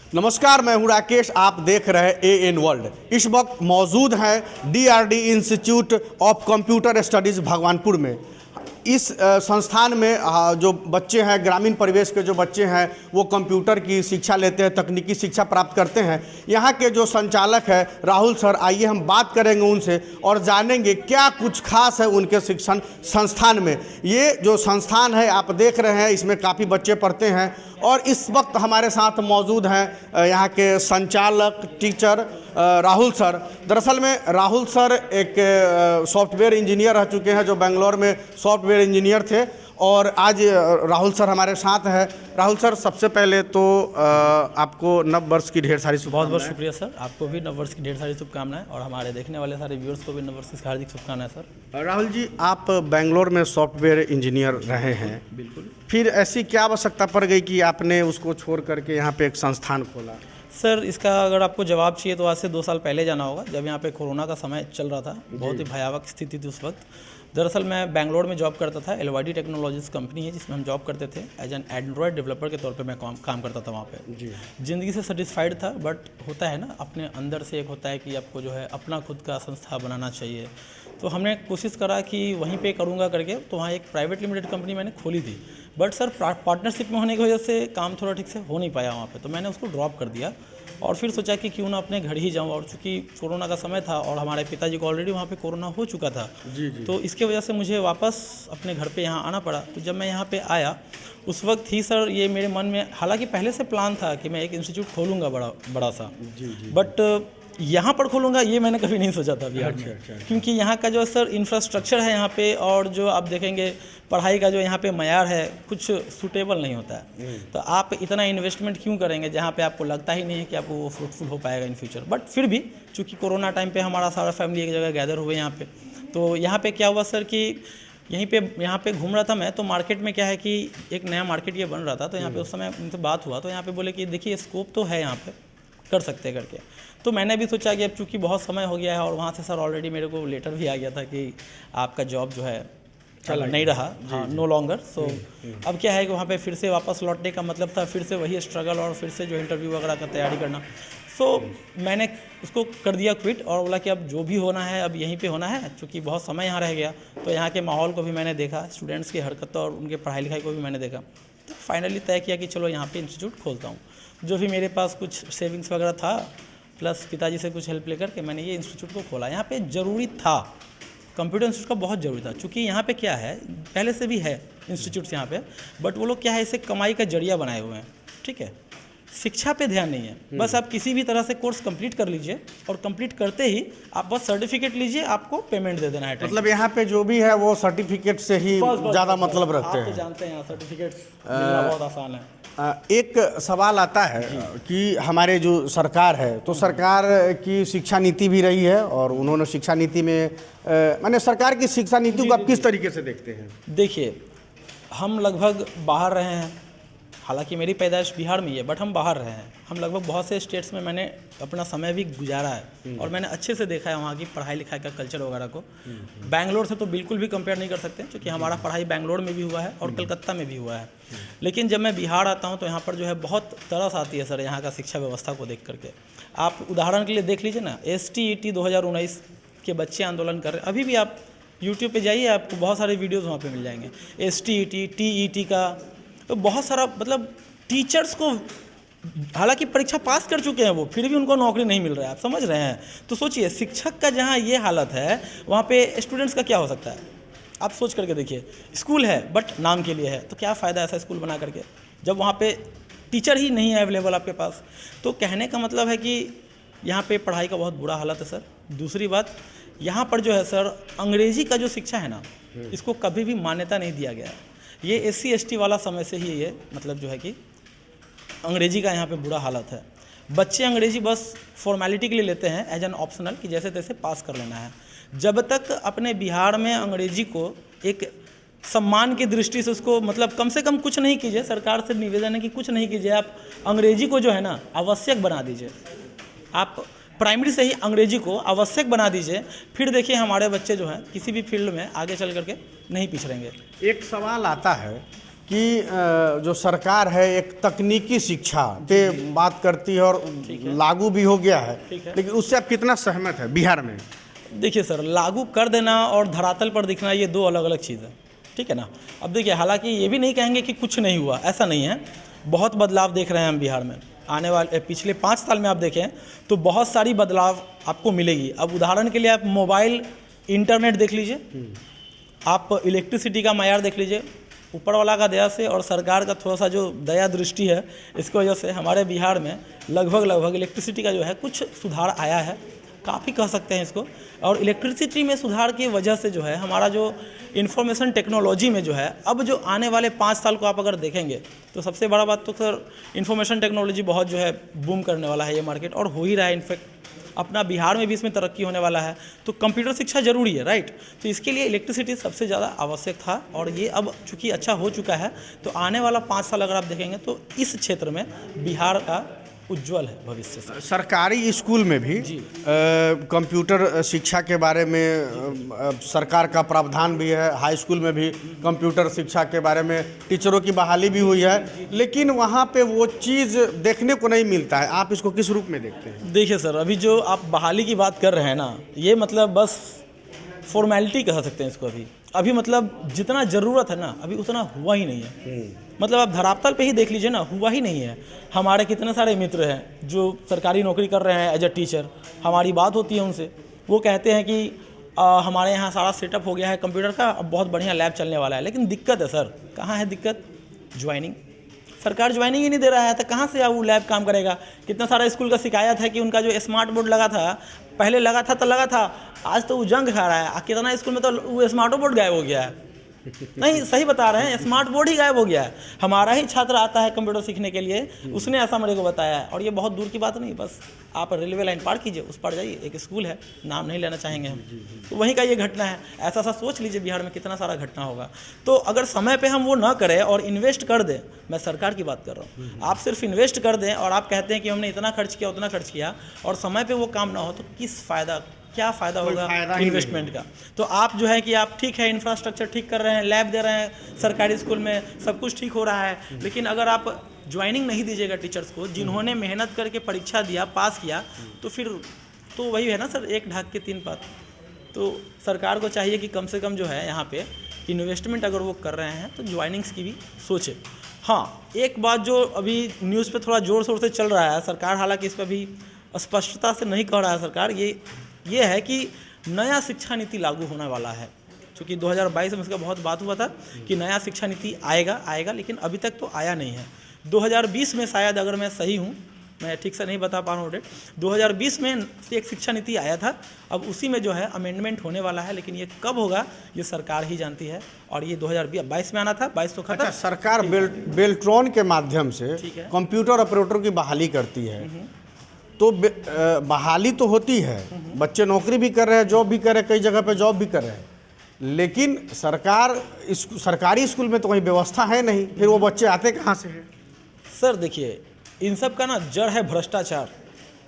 नमस्कार, मैं हूं राकेश। आप देख रहे हैं AN वर्ल्ड। इस वक्त मौजूद हैं DRD institute of computer studies Bhagwanpur में। इस संस्थान में जो बच्चे हैं, ग्रामीण परिवेश के जो बच्चे हैं, वो कंप्यूटर की शिक्षा लेते हैं, तकनीकी शिक्षा प्राप्त करते हैं। यहाँ के जो संचालक है राहुल सर, आइए हम बात करेंगे उनसे और जानेंगे क्या कुछ खास है उनके शिक्षण संस्थान में। ये जो संस्थान है आप देख रहे हैं, इसमें काफ़ी बच्चे पढ़ते हैं और इस वक्त हमारे साथ मौजूद हैं यहाँ के संचालक टीचर राहुल सर। दरअसल में राहुल सर एक सॉफ्टवेयर इंजीनियर रह चुके हैं, जो बेंगलोर में सॉफ्टवेयर इंजीनियर थे, और आज राहुल सर हमारे साथ हैं। राहुल सर, सबसे पहले तो आपको नव वर्ष की ढेर सारी शुभकामनाएं। बहुत बहुत शुक्रिया सर, आपको भी नव वर्ष की ढेर सारी शुभकामनाएं और हमारे देखने वाले सारे व्यूअर्स को भी नव वर्ष की हार्दिक शुभकामनाएं सर। राहुल जी, आप बेंगलोर में सॉफ्टवेयर इंजीनियर रहे हैं, बिल्कुल। फिर ऐसी क्या आवश्यकता पड़ गई कि आपने उसको छोड़ करके यहाँ पे एक संस्थान खोला? सर, इसका अगर आपको जवाब चाहिए तो आज से 2 साल पहले जाना होगा, जब यहाँ पे कोरोना का समय चल रहा था। बहुत ही भयावह स्थिति थी उस वक्त। दरअसल मैं बेंगलोर में जॉब करता था। LYD टेक्नोलॉजीज कंपनी है जिसमें हम जॉब करते थे। एज एन एंड्रॉयड डेवलपर के तौर पे मैं काम करता था वहाँ पे। जी। ज़िंदगी से सेटिस्फाइड था, बट होता है ना, अपने अंदर से एक होता है कि आपको जो है अपना खुद का संस्था बनाना चाहिए। तो हमने कोशिश करा कि वहीं पे करूँगा करके, तो वहाँ एक प्राइवेट लिमिटेड कंपनी मैंने खोली थी। बट सर, पार्टनरशिप में होने की वजह से काम थोड़ा ठीक से हो नहीं पाया वहाँ पे, तो मैंने उसको ड्रॉप कर दिया और फिर सोचा कि क्यों ना अपने घर ही जाऊँ। और चूँकि कोरोना का समय था और हमारे पिताजी को ऑलरेडी वहाँ पे कोरोना हो चुका था, जी। तो इसके वजह से मुझे वापस अपने घर पे यहाँ आना पड़ा। तो जब मैं यहाँ पे आया उस वक्त ही सर ये मेरे मन में, हालांकि पहले से प्लान था कि मैं एक इंस्टीट्यूट खोलूँगा बड़ा सा, बट यहाँ पर खोलूँगा ये मैंने कभी नहीं सोचा था बिहार में। क्योंकि यहाँ का जो सर इंफ्रास्ट्रक्चर है यहाँ पे, और जो आप देखेंगे पढ़ाई का जो यहाँ पे मयार है, कुछ सूटेबल नहीं होता है। तो आप इतना इन्वेस्टमेंट क्यों करेंगे जहाँ पे आपको लगता ही नहीं है कि आपको वो फ्रूटफुल हो पाएगा इन फ्यूचर। बट फिर भी चूँकि कोरोना टाइम पे हमारा सारा फैमिली एक जगह गैदर हुए यहाँ पे, तो यहाँ पे क्या हुआ सर कि यहाँ पे घूम रहा था मैं, तो मार्केट में क्या है कि एक नया मार्केट ये बन रहा था। तो यहाँ पे उस समय उनसे बात हुआ, तो यहाँ पे बोले कि देखिए स्कोप तो है यहाँ पे, कर सकते करके। तो मैंने भी सोचा कि अब चूँकि बहुत समय हो गया है, और वहाँ से सर ऑलरेडी मेरे को लेटर भी आ गया था कि आपका जॉब जो है नहीं रहा, हाँ, नो लॉन्गर। सो अब क्या है कि वहाँ पे फिर से वापस लौटने का मतलब था फिर से वही स्ट्रगल और फिर से जो इंटरव्यू वगैरह का तैयारी करना। सो मैंने उसको कर दिया क्विट और बोला कि अब जो भी होना है अब यहीं पे होना है। चूँकि बहुत समय यहाँ रह गया, तो यहाँ के माहौल को भी मैंने देखा, स्टूडेंट्स की हरकतों और उनके पढ़ाई लिखाई को भी मैंने देखा। तो फाइनली तय किया कि चलो यहाँ पे इंस्टीट्यूट खोलता हूँ। जो भी मेरे पास कुछ सेविंग्स वगैरह था, प्लस पिताजी से कुछ हेल्प लेकर के मैंने ये इंस्टीट्यूट को खोला। यहाँ पे ज़रूरी था, कंप्यूटर इंस्टीट्यूट का बहुत ज़रूरी था। चूँकि यहाँ पे क्या है, पहले से भी है इंस्टीट्यूट्स यहाँ पे, बट वो लोग क्या है, इसे कमाई का जरिया बनाए हुए हैं। ठीक है, शिक्षा पे ध्यान नहीं है। बस आप किसी भी तरह से कोर्स कंप्लीट कर लीजिए, और कंप्लीट करते ही आप बस सर्टिफिकेट लीजिए, आपको पेमेंट दे देना है। मतलब यहाँ पे जो भी है वो सर्टिफिकेट से ही ज़्यादा मतलब रखते हैं। आप तो जानते हैं यहाँ सर्टिफिकेट मिलना बहुत आसान है। एक सवाल आता है कि हमारे जो सरकार है, तो सरकार की शिक्षा नीति भी रही है, और उन्होंने शिक्षा नीति में माने सरकार की शिक्षा नीति को आप किस तरीके से देखते हैं? देखिए, हम लगभग बाहर रहे हैं, हालांकि मेरी पैदाइश बिहार में ही है, बट हम बाहर रहे हैं। हम लगभग बहुत से स्टेट्स में मैंने अपना समय भी गुजारा है, और मैंने अच्छे से देखा है वहाँ की पढ़ाई लिखाई का कल्चर वगैरह को। बैंगलोर से तो बिल्कुल भी कंपेयर नहीं कर सकते, क्योंकि हमारा पढ़ाई बैंगलोर में भी हुआ है और कलकत्ता में भी हुआ है। लेकिन जब मैं बिहार आता हूँ तो यहाँ पर जो है बहुत तरस आती है सर, यहाँ का शिक्षा व्यवस्था को देख करके। आप उदाहरण के लिए देख लीजिए ना, STET 2019 के बच्चे आंदोलन कर रहे हैं। अभी भी आप यूट्यूब पर जाइए, आपको बहुत सारे वीडियोज़ वहाँ पर मिल जाएंगे। STET, TET का तो बहुत सारा, मतलब टीचर्स को हालांकि परीक्षा पास कर चुके हैं वो, फिर भी उनको नौकरी नहीं मिल रहा है। आप समझ रहे हैं? तो सोचिए, शिक्षक का जहाँ ये हालत है, वहाँ पे स्टूडेंट्स का क्या हो सकता है? आप सोच करके देखिए, स्कूल है बट नाम के लिए है, तो क्या फ़ायदा ऐसा स्कूल बना करके जब वहाँ पे टीचर ही नहीं है अवेलेबल आपके पास। तो कहने का मतलब है कि यहाँ पे पढ़ाई का बहुत बुरा हालत है सर। दूसरी बात, यहाँ पर जो है सर, अंग्रेजी का जो शिक्षा है ना, इसको कभी भी मान्यता नहीं दिया गया है। ये SC ST वाला समय से ही ये मतलब जो है कि अंग्रेजी का यहाँ पे बुरा हालत है। बच्चे अंग्रेजी बस फॉर्मेलिटी के लिए लेते हैं एज एन ऑप्शनल, कि जैसे तैसे पास कर लेना है। जब तक अपने बिहार में अंग्रेजी को एक सम्मान की दृष्टि से उसको, मतलब कम से कम कुछ नहीं कीजिए, सरकार से निवेदन है कि कुछ नहीं कीजिए, आप अंग्रेजी को जो है ना आवश्यक बना दीजिए। आप प्राइमरी से ही अंग्रेजी को आवश्यक बना दीजिए, फिर देखिए हमारे बच्चे जो हैं किसी भी फील्ड में आगे चल करके नहीं पिछड़ेंगे। एक सवाल आता है कि जो सरकार है एक तकनीकी शिक्षा पे बात करती है और लागू भी हो गया है, लेकिन उससे आप कितना सहमत है बिहार में? देखिए सर, लागू कर देना और धरातल पर दिखना ये दो अलग अलग चीज़ है, ठीक है ना। अब देखिए, हालांकि ये भी नहीं कहेंगे कि कुछ नहीं हुआ, ऐसा नहीं है। बहुत बदलाव देख रहे हैं हम बिहार में। आने वाले पिछले 5 साल में आप देखें तो बहुत सारी बदलाव आपको मिलेगी। अब उदाहरण के लिए आप मोबाइल, इंटरनेट देख लीजिए, आप इलेक्ट्रिसिटी का मायार देख लीजिए। ऊपर वाला का दया से और सरकार का थोड़ा सा जो दया दृष्टि है, इसकी वजह से हमारे बिहार में लगभग इलेक्ट्रिसिटी का जो है कुछ सुधार आया है, काफ़ी कह सकते हैं इसको। और इलेक्ट्रिसिटी में सुधार की वजह से जो है हमारा जो इंफॉर्मेशन टेक्नोलॉजी में जो है, अब जो आने वाले 5 साल को आप अगर देखेंगे तो सबसे बड़ा बात तो सर इंफॉर्मेशन टेक्नोलॉजी बहुत जो है बूम करने वाला है ये मार्केट, और हो ही रहा है। इनफैक्ट अपना बिहार में भी इसमें तरक्की होने वाला है। तो कंप्यूटर शिक्षा जरूरी है, राइट। तो इसके लिए इलेक्ट्रिसिटी सबसे ज़्यादा आवश्यक था, और ये अब चूँकि अच्छा हो चुका है, तो आने वाला 5 साल अगर आप देखेंगे तो इस क्षेत्र में बिहार का उज्जवल है भविष्य से। सरकारी स्कूल में भी कंप्यूटर शिक्षा के बारे में सरकार का प्रावधान भी है। हाई स्कूल में भी कंप्यूटर शिक्षा के बारे में टीचरों की बहाली भी हुई है, लेकिन वहाँ पे वो चीज़ देखने को नहीं मिलता है। आप इसको किस रूप में देखते हैं? देखिए सर, अभी जो आप बहाली की बात कर रहे हैं ना, ये मतलब बस फॉर्मेलिटी कह सकते हैं इसको। अभी मतलब जितना ज़रूरत है ना, अभी उतना हुआ ही नहीं है। मतलब आप धरातल पे ही देख लीजिए ना, हुआ ही नहीं है। हमारे कितने सारे मित्र हैं जो सरकारी नौकरी कर रहे हैं एज अ टीचर, हमारी बात होती है उनसे, वो कहते हैं कि हमारे यहाँ सारा सेटअप हो गया है कंप्यूटर का, अब बहुत बढ़िया लैब चलने वाला है। लेकिन दिक्कत है सर, कहाँ है दिक्कत? ज्वाइनिंग। सरकार ज्वाइनिंग ही नहीं दे रहा है, तो कहाँ से वो लैब काम करेगा? कितना सारा स्कूल का शिकायत है कि उनका जो स्मार्ट बोर्ड लगा था, पहले लगा था, आज तो वो जंग खा रहा है। कितना स्कूल में तो वो स्मार्ट बोर्ड गायब हो गया है। नहीं, सही बता रहे हैं, स्मार्ट बोर्ड ही गायब हो गया है। हमारा ही छात्र आता है कंप्यूटर सीखने के लिए, उसने ऐसा मेरे को बताया है। और ये बहुत दूर की बात नहीं, बस आप रेलवे लाइन पार कीजिए, उस पार जाइए, एक स्कूल है, नाम नहीं लेना चाहेंगे हम, तो वहीं का ये घटना है। ऐसा सोच लीजिए बिहार में कितना सारा घटना होगा। तो अगर समय पे हम वो ना करें और इन्वेस्ट कर दें, मैं सरकार की बात कर रहा हूँ, आप सिर्फ इन्वेस्ट कर दें और आप कहते हैं कि हमने इतना खर्च किया, उतना खर्च किया, और समय पर वो काम ना हो, तो किस फ़ायदा, क्या फ़ायदा होगा इन्वेस्टमेंट का? तो आप जो है कि आप ठीक है इंफ्रास्ट्रक्चर ठीक कर रहे हैं, लैब दे रहे हैं सरकारी स्कूल में, सब कुछ ठीक हो रहा है, लेकिन अगर आप ज्वाइनिंग नहीं दीजिएगा टीचर्स को, जिन्होंने मेहनत करके परीक्षा दिया, पास किया, तो फिर तो वही है ना सर, एक ढाक के 3 पात। तो सरकार को चाहिए कि कम से कम जो है यहाँ पे इन्वेस्टमेंट अगर वो कर रहे हैं तो ज्वाइनिंग्स की भी सोचे। हाँ, एक बात जो अभी न्यूज़ पे थोड़ा ज़ोर शोर से चल रहा है, सरकार हालांकि इस पर भी स्पष्टता से नहीं कह रहा है सरकार, ये है कि नया शिक्षा नीति लागू होने वाला है। क्योंकि 2022 में इसका बहुत बात हुआ था कि नया शिक्षा नीति आएगा, लेकिन अभी तक तो आया नहीं है। 2020 में शायद, अगर मैं सही हूँ, मैं ठीक से नहीं बता पा रहा हूँ डेट, 2020 में एक शिक्षा नीति आया था, अब उसी में जो है अमेंडमेंट होने वाला है, लेकिन ये कब होगा ये सरकार ही जानती है। और ये 2022 में आना था, 22 तो खत्म। अच्छा, सरकार बेल्ट्रॉन के माध्यम से कंप्यूटर ऑपरेटर की बहाली करती है, तो बहाली तो होती है, बच्चे नौकरी भी कर रहे हैं, जॉब भी कर रहे हैं, कई जगह पे जॉब भी कर रहे हैं, लेकिन सरकारी स्कूल में तो कोई व्यवस्था है नहीं, फिर वो बच्चे आते कहाँ से हैं? सर देखिए, इन सब का ना जड़ है भ्रष्टाचार।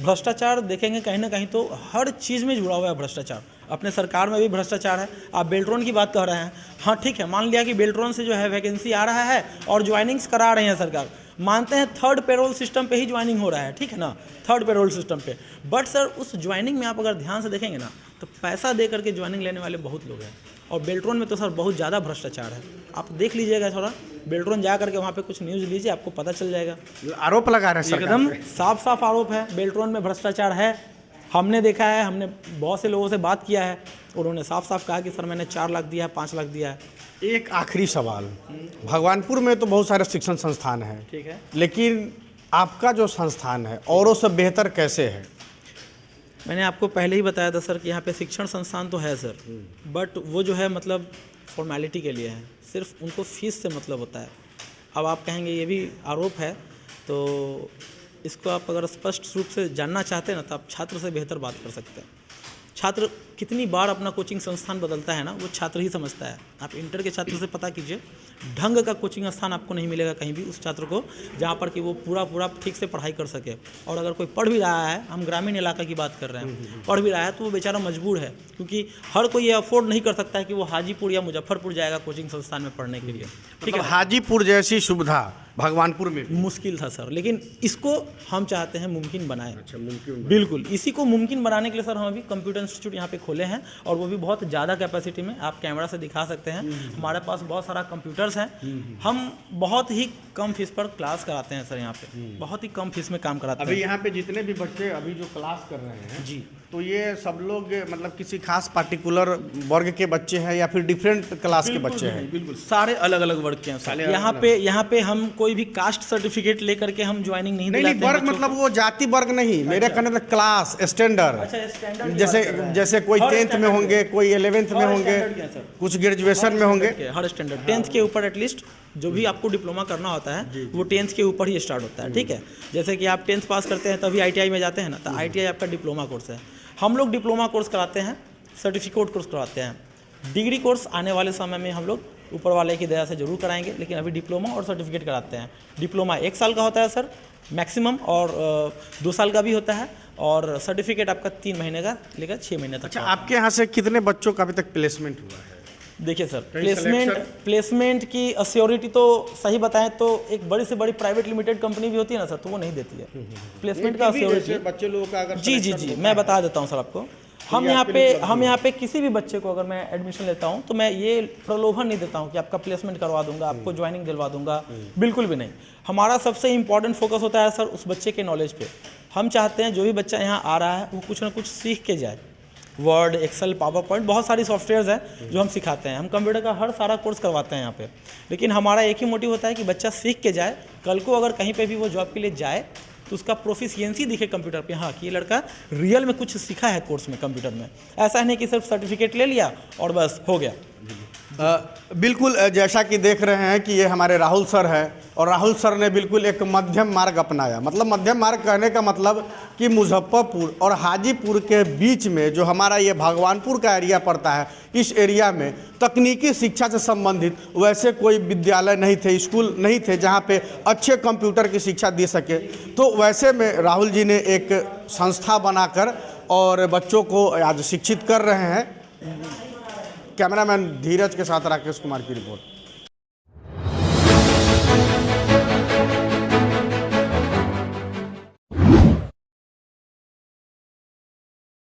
भ्रष्टाचार देखेंगे कहीं ना कहीं तो हर चीज़ में जुड़ा हुआ है भ्रष्टाचार। अपने सरकार में भी भ्रष्टाचार है। आप बेल्ट्रॉन की बात कर रहे हैं, हाँ ठीक है, मान लिया कि बेल्ट्रॉन से जो है वैकेंसी आ रहा है और ज्वाइनिंग्स करा रहे हैं सरकार, मानते हैं थर्ड पेरोल सिस्टम पे ही ज्वाइनिंग हो रहा है, ठीक है ना, थर्ड पेरोल सिस्टम पे। बट सर उस ज्वाइनिंग में आप अगर ध्यान से देखेंगे ना, तो पैसा दे करके ज्वाइनिंग लेने वाले बहुत लोग हैं, और बेल्ट्रॉन में तो सर बहुत ज़्यादा भ्रष्टाचार है। आप देख लीजिएगा, थोड़ा बेल्ट्रॉन जा करके वहाँ पे कुछ न्यूज़ लीजिए, आपको पता चल जाएगा। आरोप लगा रहे हैं, एकदम साफ साफ आरोप है, बेल्ट्रॉन में भ्रष्टाचार है। हमने देखा है, हमने बहुत से लोगों से बात किया है, उन्होंने साफ साफ कहा कि सर मैंने 4 लाख दिया है, 5 लाख दिया है। एक आखिरी सवाल, भगवानपुर में तो बहुत सारे शिक्षण संस्थान हैं, ठीक है, लेकिन आपका जो संस्थान है औरों से बेहतर कैसे है? मैंने आपको पहले ही बताया था सर कि यहाँ पे शिक्षण संस्थान तो है सर, बट वो जो है मतलब फॉर्मेलिटी के लिए है, सिर्फ उनको फीस से मतलब होता है। अब आप कहेंगे ये भी आरोप है, तो इसको आप अगर स्पष्ट रूप से जानना चाहते हैं ना, तो आप छात्र से बेहतर बात कर सकते हैं। छात्र कितनी बार अपना कोचिंग संस्थान बदलता है ना, वो छात्र ही समझता है। आप इंटर के छात्र से पता कीजिए, ढंग का कोचिंग स्थान आपको नहीं मिलेगा कहीं भी उस छात्र को जहाँ पर कि वो पूरा ठीक से पढ़ाई कर सके। और अगर कोई पढ़ भी रहा है, हम ग्रामीण इलाका की बात कर रहे हैं, पढ़ भी रहा है तो वो बेचारा मजबूर है, क्योंकि हर कोई ये अफोर्ड नहीं कर सकता है कि वो हाजीपुर या मुजफ्फरपुर जाएगा कोचिंग संस्थान में पढ़ने के लिए। ठीक है, हाजीपुर जैसी सुविधा भगवानपुर में मुश्किल था सर, लेकिन इसको हम चाहते हैं मुमकिन बनाएं। अच्छा, मुमकिन बिल्कुल, इसी को मुमकिन बनाने के लिए सर हम अभी कंप्यूटर इंस्टीट्यूट यहाँ पे खोले हैं, और वो भी बहुत ज़्यादा कैपेसिटी में। आप कैमरा से दिखा सकते हैं, हमारे पास बहुत सारा कंप्यूटर्स हैं। हम बहुत ही कम फीस पर क्लास कराते हैं सर, यहाँ पे बहुत ही कम फीस में काम कराते हैं। अभी यहाँ पे जितने भी बच्चे अभी जो क्लास कर रहे हैं जी, तो ये सब लोग मतलब किसी खास पार्टिकुलर वर्ग के बच्चे हैं या फिर डिफरेंट क्लास के बच्चे हैं? बिल्कुल सारे अलग अलग वर्ग के हैं सर। यहाँ पे हम कोई भी कास्ट सर्टिफिकेट लेकर के हम ज्वाइनिंग नहीं दिलाते हैं। वर्ग मतलब वो जाति वर्ग नहीं, मेरे कहने में क्लास स्टैंडर्ड। अच्छा, स्टैंडर्ड जैसे कोई 10th में होंगे, कोई 11th में होंगे, कुछ ग्रेजुएशन में होंगे, हर स्टैंडर्ड 10th के ऊपर एटलीस्ट जो भी आपको डिप्लोमा करना होता है वो 10th के ऊपर ही स्टार्ट होता है। ठीक है, जैसे कि आप 10th पास करते हैं तभी ITI में जाते हैं ना, तो ITI आपका डिप्लोमा कोर्स है। हम लोग डिप्लोमा कोर्स कराते हैं, सर्टिफिकेट कोर्स कराते हैं। डिग्री कोर्स आने वाले समय में हम लोग ऊपर वाले की दया से जरूर कराएंगे, लेकिन अभी डिप्लोमा और सर्टिफिकेट कराते हैं। डिप्लोमा 1 साल का होता है सर मैक्सिमम, और 2 साल का भी होता है, और सर्टिफिकेट आपका 3 महीने का लेकर 6 महीने तक। अच्छा, आपके यहाँ से कितने बच्चों का अभी तक प्लेसमेंट हुआ है? देखिए सर, प्लेसमेंट की अश्योरिटी तो सही बताएं तो एक बड़ी से बड़ी प्राइवेट लिमिटेड कंपनी भी होती है ना सर, तो वो नहीं देती है प्लेसमेंट का अश्योरिटी। बच्चे लोगों का अगर जी मैं बता देता हूँ सर आपको। हम यहाँ पे किसी भी बच्चे को अगर मैं एडमिशन लेता हूँ तो मैं ये प्रलोभन नहीं देता हूँ कि आपका प्लेसमेंट करवा दूंगा, आपको ज्वाइनिंग दिलवा दूंगा, बिल्कुल भी नहीं। हमारा सबसे इंपॉर्टेंट फोकस होता है सर उस बच्चे के नॉलेज पे। हम चाहते हैं जो भी बच्चा यहाँ आ रहा है वो कुछ ना कुछ सीख के जाए। वर्ड, एक्सेल, पावर पॉइंट, बहुत सारी सॉफ्टवेयर्स हैं जो हम सिखाते हैं। हम कंप्यूटर का हर सारा कोर्स करवाते हैं यहाँ पे, लेकिन हमारा एक ही मोटिव होता है कि बच्चा सीख के जाए, कल को अगर कहीं पे भी वो जॉब के लिए जाए तो उसका प्रोफिशिएंसी दिखे कंप्यूटर पे, हाँ कि ये लड़का रियल में कुछ सीखा है कोर्स में कंप्यूटर में। ऐसा नहीं कि सिर्फ सर्टिफिकेट ले लिया और बस हो गया। बिल्कुल, जैसा कि देख रहे हैं कि ये हमारे राहुल सर है, और राहुल सर ने बिल्कुल एक मध्यम मार्ग अपनाया। मतलब मध्यम मार्ग कहने का मतलब कि मुजफ्फरपुर और हाजीपुर के बीच में जो हमारा ये भगवानपुर का एरिया पड़ता है, इस एरिया में तकनीकी शिक्षा से संबंधित वैसे कोई विद्यालय नहीं थे, स्कूल नहीं थे जहाँ पे अच्छे कंप्यूटर की शिक्षा दे सके। तो वैसे में राहुल जी ने एक संस्था बनाकर और बच्चों को आज शिक्षित कर रहे हैं। कैमरामैन धीरज के साथ राकेश कुमार की रिपोर्ट।